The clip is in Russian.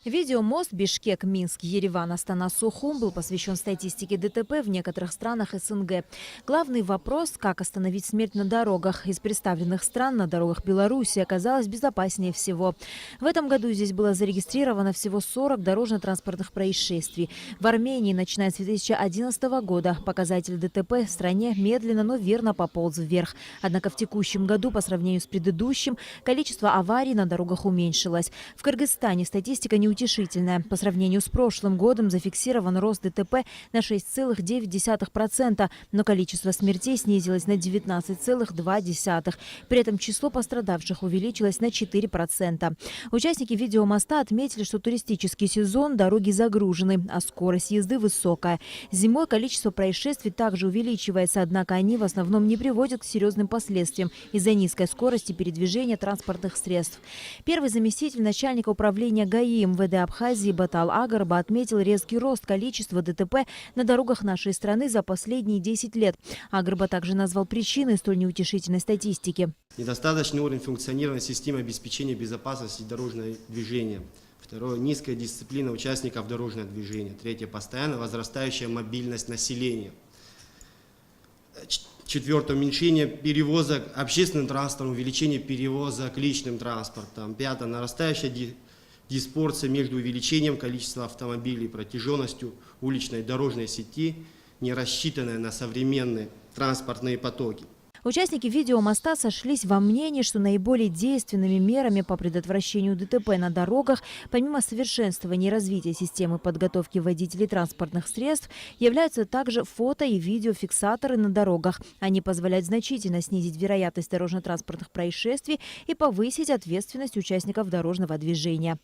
Видеомост Бишкек-Минск-Ереван-Астана-Сухум был посвящен статистике ДТП в некоторых странах СНГ. Главный вопрос – как остановить смерть на дорогах. Из представленных стран на дорогах Беларуси оказалось безопаснее всего. В этом году здесь было зарегистрировано всего 40 дорожно-транспортных происшествий. В Армении, начиная с 2011 года, показатель ДТП в стране медленно, но верно пополз вверх. Однако в текущем году, по сравнению с предыдущим, количество аварий на дорогах уменьшилось. В Кыргызстане статистика неутешительная. По сравнению с прошлым годом зафиксирован рост ДТП на 6,9%, но количество смертей снизилось на 19,2%. При этом число пострадавших увеличилось на 4%. Участники видеомоста отметили, что туристический сезон, дороги загружены, а скорость езды высокая. Зимой количество происшествий также увеличивается, однако они в основном не приводят к серьезным последствиям из-за низкой скорости передвижения транспортных средств. Первый заместитель начальника управления ГАИ МВД Абхазии Батал Агарба отметил резкий рост количества ДТП на дорогах нашей страны за последние 10 лет. Агарба также назвал причины столь неутешительной статистики. Недостаточный уровень функционирования системы обеспечения безопасности дорожного движения. Второе – низкая дисциплина участников дорожного движения. Третье – постоянно возрастающая мобильность населения. Четвертое – уменьшение перевозок общественным транспортом, увеличение перевозок личным транспортом. Пятое – нарастающая диспорция между увеличением количества автомобилей и протяженностью уличной дорожной сети, не рассчитанная на современные транспортные потоки. Участники видеомоста сошлись во мнении, что наиболее действенными мерами по предотвращению ДТП на дорогах, помимо совершенствования и развития системы подготовки водителей транспортных средств, являются также фото- и видеофиксаторы на дорогах. Они позволяют значительно снизить вероятность дорожно-транспортных происшествий и повысить ответственность участников дорожного движения.